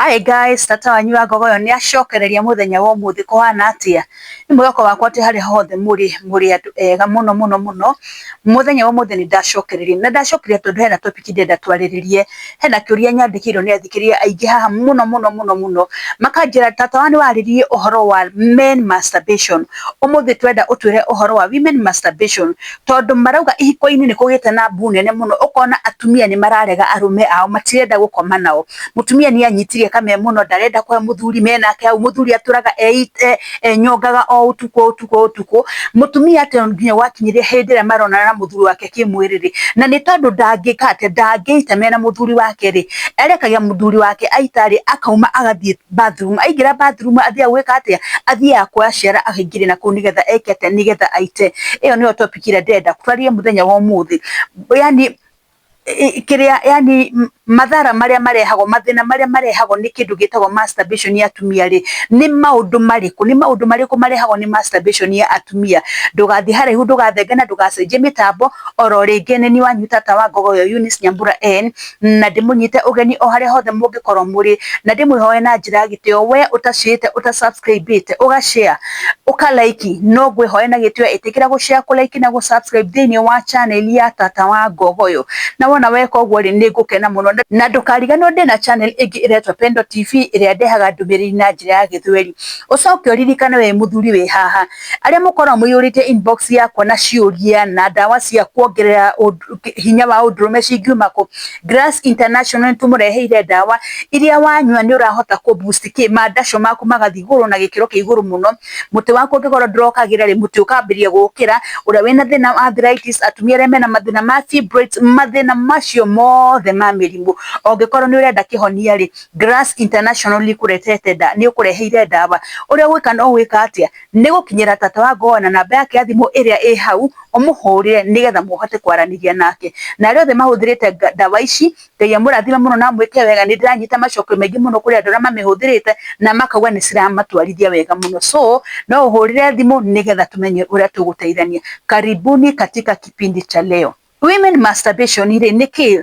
Hi guys, tata wanyu wa Ngogoyo ni acokereria muthenya wa umuthi kuhana atia. Ni mwako wakwa ati hari hothe muri andu ega muno. Muthenya wa umuthi ni ndacokereria na ndacokereria tondu hena topic ndenda twariririe. Hena kiuria nyandikirwo ni athikiria aingi haha muno. Makanjira tata wani wariririe uhoro wa men masturbation. Umuthi twenda utwire uhoro wa women masturbation. Tondu marauga ihiko-ini ni kugite na mbu nene muno. Ukona atumia ni mararega arume ao matirenda gukoma nao. Mutumia ni anyitire kame muno ndarenda kwa muthuri menake au muthuri aturaga nyongaga o utuko mutumia ate nginya wakinyirie hindi ria marona na muthuri wake kimwiriri na ni tondu ndangita mena muthuri wake ri erekagia muthuri wake aitari akauma agathie bathroom aingira bathroom athia gwika atia athia kwa ciara akaingire na ku nigetha ekete nigetha aite. Iyo niyo topic ira ndenda kutwaria muthenya wa umuthi, yani madhara maria marehagwo ni kindu gitagwo masturbation ya atumia ri ni maundu mariku marehagwo ni masturbation ya atumia. Ndugathie haraihu ndugathengana ndugacenjie mitambo oro ringi ni wanyu tata wa Ngogoyo Eunice Nyambura N na ndimunyite ugeni o haria hothe mungikorwo muri na ndimwihoe na njira ya gitio we utacite utasubscribe uga share uka like no ngwihoe na gitio itikira gu share ku like na gu subscribe thini wa channel ya tata wa Ngogoyo na wona weka uguo ri ni ngukena muno na ndukariganwo ndina channel ingi iretwa Pendo TV iria ndehaga ndumiriri na njira ya githweri. Ucoke uririkane we muthuri we haha aria mukorwo muyurite inbox yakwa na ciuria na dawa cia kuongerera hinya wa undurume cingiuma ku Grass International tumureheire dawa iria wanyua ni urahota ku boost mandasho maku magathi iguru na gikiro ki iguru muno. Muti wako ngikoro ndurokagira ri muti ukambiria gukira uria wina thina arthritis atumia aria mena mathina ma fibroids mathina macio mothe ma mirimu ongikorwo ni urenda kihonia ri Grass International likuretete ni ukureheire dawa uria gwika no gwika atia ni gukinyira tata wa Ngogoyo na namba yake ya thimu iria i hau umuhurire nigetha muhote kwaraniria nake na aria othe mahuthirite dawa ici ngai amurathima muno na mwike wega ni ndiranyita macokio maingi muno kuri andu aria mamihuthirite na makauga ni ciramatwarithia wega muno. So no uhurire thimu nigetha tumenye uria tuguteithania. Karibuni katika kipindi cha leo. Women masturbation ni kii?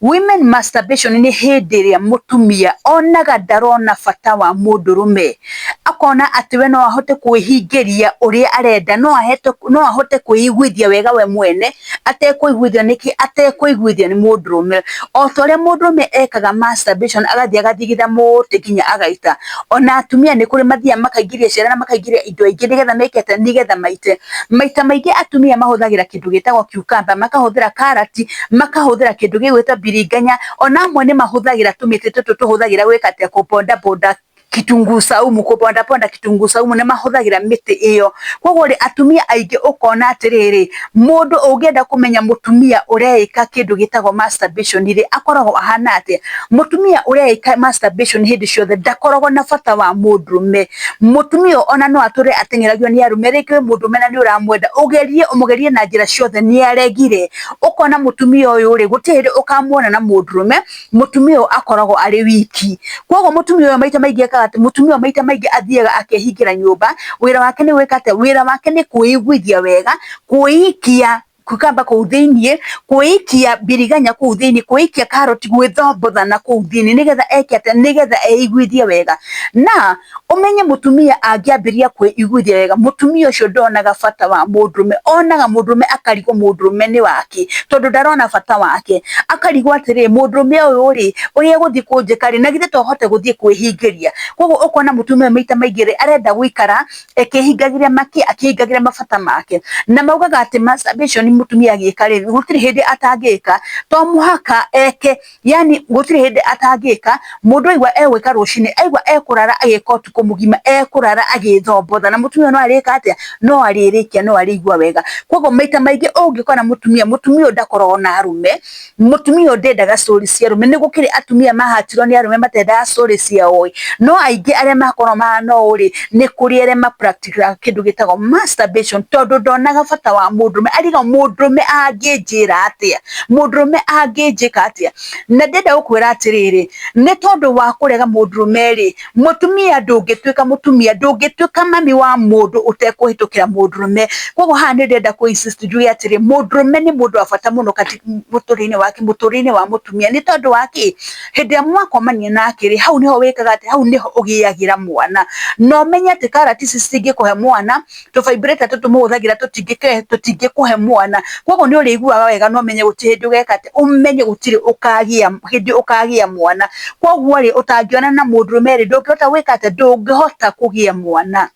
Women masturbation ni hindi ria mutumia onaga ndarona bata wa mundurume akona ati we no ahote kwihingiria uria arenda no ahote kwiguithia wega we mwene atekwiguithia niki atekwiguithia ni mundurume o toria mundurume ekaga masturbation agathigitha muti kinya agaita. Ona atumia ni kuri mathia makaingiria ciana na makaingiria indo ingi nigetha mekete nigetha maita maingi atumia mahuthagira kindu gitagwo cucumber makahuthira karati makahuthira kindu gigwitwa biringanya ona amwe ni mahuthagira tumiti tutu tuhuthagira gwika te kuponda kitunguu saumu kuponda kitunguu saumu ni mahuthagira miti iyo. Koguo ri atumia aingi ukona atiriri mundu ungienda kumenya mutumia ureika kindu gitagwo masturbation ri akoragwo ahana ati mutumia ureika masturbation hindi ciothe ndakoragwo na bata wa mundurume. Mutumia ona no ature atengeragio ni arume ringi mundurume na ni uramwenda umugerie na njira ciothe ni aregire ukona mutumia uyu ri gutiri ukamuona na mundurume mutumia akoragwo ari wiki. Koguo mutumia maita maingi mutumia maita maingi athiaga akehingira nyumba wira wake ni gwika ate wira wake ni kuiguithia wega kuikia kukamba kuu thiini kuikia biriganya kuu thiini kuikia karoti gwithombotha na kuu thiini nigetha eke ate nigetha eiguithie wega. Na umenye mutumia angiambiria kwiguithia wega mutumia ucio ndonaga bata wa mundurume onaga mundurume akarigwo mundurume ni wake tondu ndarona bata wake akarigwo atiri mundurume uyu ri uria guthii kunjika ri na githe tohote guthii kwihingiria. Koguo ukona mutumia maita maingi ri arenda gwikara ekihingagiria akihingagiria mabata make na maugaga ati masturbation mutumia agika ri gutiri hindi atangika to muhaka eke yani gutiri hindi atangika mundu aigwa egwika rucini aigwa ekurara agika utuko mugima ekurara agithombotha na mutumia no arika atia no aririkia no arigwa wega. Koguo maita maingi ungikora mutumia ndakoragwo na arume mutumia ndendaga story cia arume ni gukiri atumia mahatirwo ni arume matendaga story cia oi no aingi aria makorwo mahana uri ni kuri aria ma practical kindu gitagwo masturbation tondu ndonaga bata wa mundurume ariga mundu mũndũrũme angĩnjĩra atĩa, mũndũrũme angĩnjĩka atĩa. Na ndenda gũkwĩra atĩrĩrĩ, nĩ tondũ wa kũrega mũndũrũme rĩ, mũtumia ndũngĩtuĩka mũtumia, ndũngĩtuĩka mami wa mũndũ ũtekũhĩtũkĩra mũndũrũme. Koguo haha nĩ ndenda kũ insist njuge atĩrĩ, mũndũrũme nĩ mũndũ wa bata mũno mũtũrĩre-inĩ wake, mũtũrĩre wa mũtumia. Nĩ tondũ wa kĩ, hĩndĩ ĩrĩa mwakomania nake rĩ, hau nĩho wĩkaga atĩ, hau nĩho ũgĩagĩra mwana. No menye atĩ karati ici citingĩkũhe mwana, tũbaibirĩta tũtũ mũhũthagĩra tũtingĩkũhe mwana. Koguo nĩ ũrĩiguaga wega no menye gũtirĩ hĩndĩ ũgeka atĩ, ũmenye gũtirĩ hĩndĩ ũkagĩa mwana. Koguo rĩ, ũtangĩona na mũndũrũme rĩ, ndũngĩhota gwĩka atĩ, ndũngĩhota kũgĩa mwana.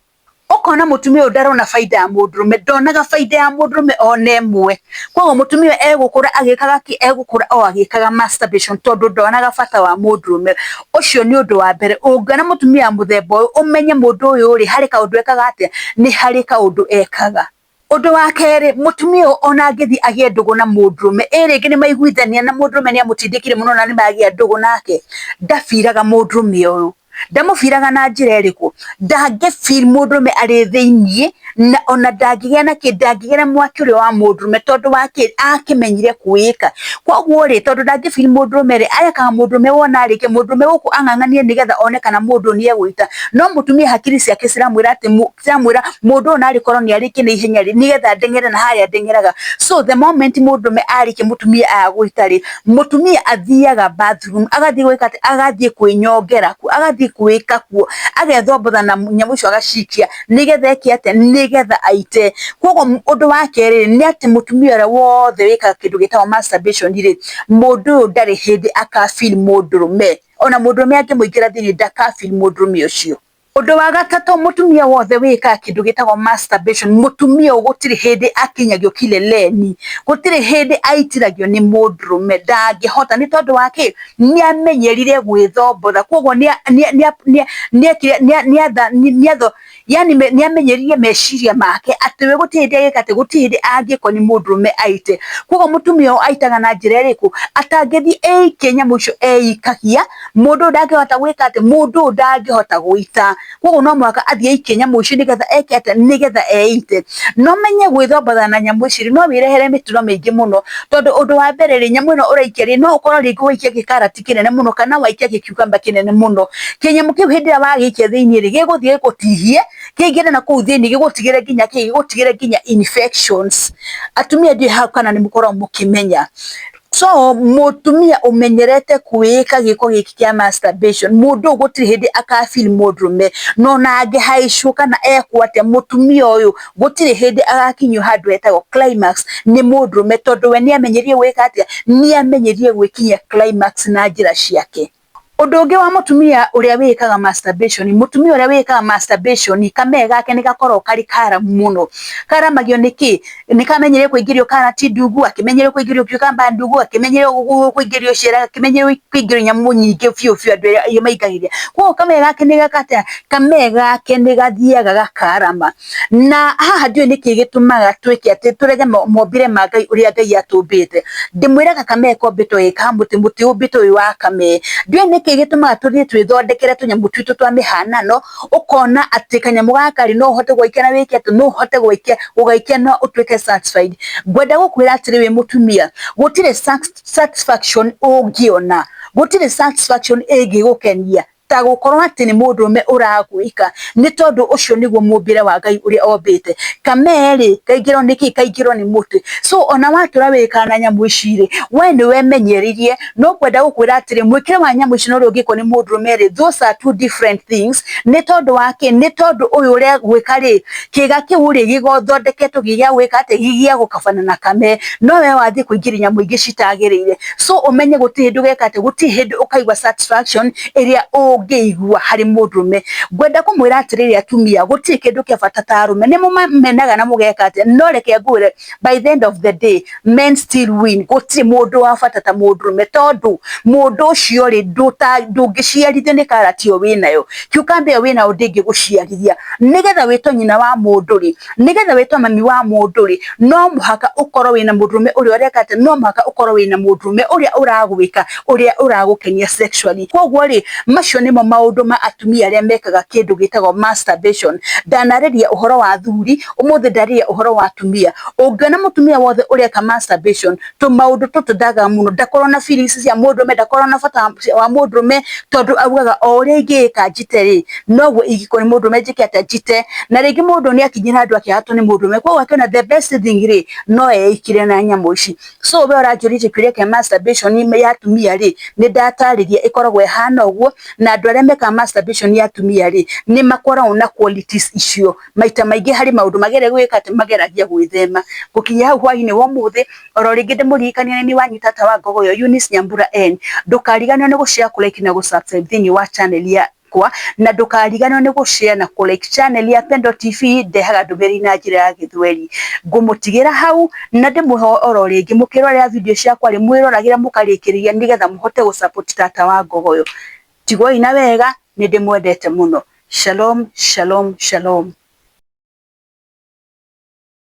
Ũkona mũtumia ũyũ ndarona baida ya mũndũrũme, ndonaga baida ya mũndũrũme ona ĩmwe. Koguo mũtumia egũkũra agĩkaga kĩ, egũkũra o agĩkaga masturbation tondũ ndonaga bata wa mũndũrũme. Ũcio nĩ ũndũ wa mbere. Ũngĩona mũtumia mũthemba ũyũ, ũmenye mũndũ ũyũ rĩ, harĩ kaũndũ ekaga atĩa, nĩ harĩ kaũndũ ekaga. Ũndũ wa kerĩ, mũtumia ũyũ ona angĩthiĩ agĩe ndũgũ na mũndũrũme, rĩngĩ nĩ maiguithania na mũndũrũme nĩ amũtindĩkire mũno na nĩ magĩa ndũgũ nake, ndabiraga mũndũrũme ũyũ. Ndamũbiraga na njĩra ĩrĩkũ? Ndangĩbiri mũndũrũme arĩ thĩiniĩ, na ona ndangĩgĩa na kĩ, ndangĩgĩa mwaki ũrĩa wa mũndũrũme tondũ wa kĩ, akĩmenyire kwĩka. Koguo rĩ, tondũ ndangĩbiri mũndũrũme rĩ, arekaga mũndũrũme wona arĩkia, mũndũrũme gũkũ ang'ang'anie nĩgetha one kana mũndũ nĩ egũita. No mũtumia hakiri ciake ciramwĩra atĩ, ciramwĩra mũndũ ũyũ narĩkorwo nĩ arĩkie na ihenya rĩ, nĩgetha ndeng'ere na harĩa ndeng'eraga. So the moment mũndũrũme arĩkia mũtumia agũita rĩ, mũtumia athiaga bathroom, agathiĩ gwĩka atĩ, agathiĩ kwĩnyongera kuo, agathiĩ kwĩka kuo, agethobotha na nyamũ icio agacikia, nĩgetha eke atĩa, nĩgetha aite. Koguo ũndũ wa kerĩ nĩ atĩ mũtumia ũrĩa wothe wĩkaga kĩndũ gĩtagwo masturbation rĩ, mũndũ ũyũ ndarĩ hĩndĩ akabiri mũndũrũme. Ona mũndũrũme angĩmũingĩra thĩinĩ ndakabiri mũndũrũme ũcio. Ũndũ wa gatatũ, mũtumia wothe wĩkaga kĩndũ gĩtagwo masturbation, mũtumia ũyũ gũtirĩ hĩndĩ akinyagio kileleni, gũtirĩ hĩndĩ aitiragio nĩ mũndũrũme, ndangĩhota. Nĩ tondũ wa kĩ, nĩ amenyerire gwĩthobotha. Koguo yani nĩ amenyerire meciria make atĩ we gũtirĩ hĩndĩ agĩka atĩ, gũtirĩ hĩndĩ angĩkwo nĩ mũndũrũme aite. Koguo mũtumia ũyũ aitaga na njĩra ĩrĩkũ? Atangĩthiĩ eikie nyamũ icio eikagia, mũndũ ũyũ ndangĩhota gwĩka atĩ, mũndũ ũyũ ndangĩhota gũita. Koguo no mũhaka athiĩ aikie nyamũ icio nĩgetha eke atĩa, nĩgetha eite. No menye gwĩthobotha na nyamũ ici no wĩrehere mĩtino mĩingĩ mũno, tondũ ũndũ wa mbere rĩ, nyamũ ĩno ũraikia rĩ, no ũkorwo rĩngĩ waikia gĩkarati kĩnene mũno kana waikia gĩkiukamba kĩnene mũno. Kĩnyamũ kĩu hĩndĩ ĩrĩa wagĩikia thĩinĩ rĩ, gĩgũthiĩ gĩgũtihie, kĩingĩre na kũu thĩinĩ gĩgũtigĩre nginya kĩ, gĩgũtigĩre nginya infections. Atumia ndiũĩ hau kana nĩ mũkoragwo mũkĩmenya. So mũtumia ũmenyerete kwĩka gĩko gĩkĩ kĩa masturbation, mũndũ ũyũ gũtirĩ hĩndĩ akabiri mũndũrũme. No na angĩhaicwo kana ekwo atĩa, mũtumia ũyũ gũtirĩ hĩndĩ agakinyio handũ hetagwo climax nĩ mũndũrũme, tondũ we nĩ amenyerire gwĩka atĩa, nĩ amenyerire gwĩkinyia climax na njĩra ciake. Ũndũ ũngĩ wa mũtumia ũrĩa wĩkaga masturbation, mũtumia ũrĩa wĩkaga masturbation, kamere gake nĩ gakoragwo karĩ karamu mũno. Karamagio nĩkĩ? Nĩ kamenyerere kũingĩrio karati ndungu, akĩmenyerere kũingĩrio kiukamba ndungu, akĩmenyerere kũingĩrio ciara, akĩmenyerere kũingĩrio nyamũ nyingĩ biũ biũ andũ arĩa maingagĩria. Koguo kamere gake nĩ gakata, kamere gake nĩ gathiaga gakarama. Na haha ndiũĩ nĩkĩ gĩtũmaga twĩke atĩ, tũrege mombĩre ma Ngai ũrĩa Ngai atũmbĩte. Ndĩmwĩraga kamere kombĩtwo ĩ ka mũtĩ, mũtĩ ũmbĩtwo wĩ wa kamere. Ndiũĩ nĩkĩ gĩtũmaga tũthiĩ twĩthondekere tũnyamũ twitũ twa mĩhanano, ũkona atĩ kanyamũ gaka rĩ, no ũhote gwaikia na wĩke atĩ, no ũhote gũgaikia no ũtuĩke satisfied. Ngwenda gũkwĩra atĩrĩ wĩ mũtumia, gũtirĩ satisfaction ũngĩona, gũtirĩ satisfaction ĩngĩgũkenia ta gũkorwo atĩ nĩ mũndũrũme ũragwĩka, nĩ tondũ ũcio nĩguo mũmbĩre wa Ngai ũrĩa ombĩte. Kamere kaingĩrwo nĩkĩ? Kaingĩrwo nĩ mũtĩ. So ona watũra wĩka na nyamũ ici rĩ, we nĩ wemenyeririe. No kwenda gũkwĩra atĩrĩ, mwĩkĩre wa nyamũ ici na ũrĩa ũngĩkwo nĩ mũndũrũme rĩ, those are two different things. Nĩ tondũ wa kĩ? Nĩ tondũ ũyũ ũrĩa gwĩka rĩ, kĩga kĩu rĩ, gĩgothondeketwo gĩa gwĩka atĩ, gĩa gũkabana na kamere, no we wathiĩ kũingĩria nyamũ ingĩ citagĩrĩire. So ũmenye gũtirĩ hĩndĩ ũgeka atĩ, gũtirĩ hĩndĩ ũkaigua satisfaction ĩrĩa ũngĩigua harĩ mũndũrũme. Ngwenda kũmwĩra atĩrĩrĩ atumia, gũtirĩ kĩndũ kĩa bata ta arũme. Nĩ mũmenaga na mũgeka atĩa, no reke ngwĩre, by the end of the day men still win. Gũtirĩ mũndũ wa bata ta mũndũrũme, tondũ mũndũ ũcio rĩ, ndũngĩciarithio nĩ karati ĩyo wĩnayo, kiukamba ĩyo wĩnayo ndĩngĩgũciarithia. Nĩgetha wĩtwo nyina wa mũndũ rĩ, nĩgetha wĩtwo mami wa mũndũ rĩ, no mũhaka ũkorwo wĩna mũndũrũme ũrĩa ũreka atĩ, no mũhaka ũkorwo wĩna mũndũrũme ũrĩa ũragwĩka, ũrĩa ũragũkenia sexually. Koguo rĩ, macio nĩ nimo maundu ma atumia aria mekaga kindu gitagwo masturbation. Ndanareria uhoro wa athuri, umuthi ndareria uhoro wa atumia. Ungiona mutumia wothe ureka masturbation, tu maundu tutu ndaga muno, ndakorwo na feelings cia mundume, ndakorwo na bata wa mundume, tondu augaga o uria ingika njite ri noguo ingikora mundume njike ata njite. Na ringi mundu ni akinyira andu akihatwo ni mundume, kwa akiona the best thing ri no eikire na nyamu ici. So we uranjuririe kiuria kia masturbation ya atumia ri, ni ndatariria ikoragwo ihana uguo, na andu aria meka masturbation ya atumia ri ni makoragwo na qualities icio maita maingi hari maundu magere gwika ati mageragia gwithema. Gukinya hau hwaini wa muthi, oro ringi ndimuririkania ni wanyu tata wa Ngogoyo Eunice Nyambura N, ndukariganirwo ni gushare, kulike na gusubscribe thini wa channel ya kwa, na ndukariganirwo ni gushare na kulike channel ya Pendo TV. Ndehaga ndumiri na njira ya Githweri. Ngumutigira hau na ndimuhe oro ringi mukirorera video ciakwa ri mwiroragire mukarikiriria nigetha muhote gusupport tata wa Ngogoyo. Tigoi na wega, ni ndimwendete muno. Shalom, shalom, shalom.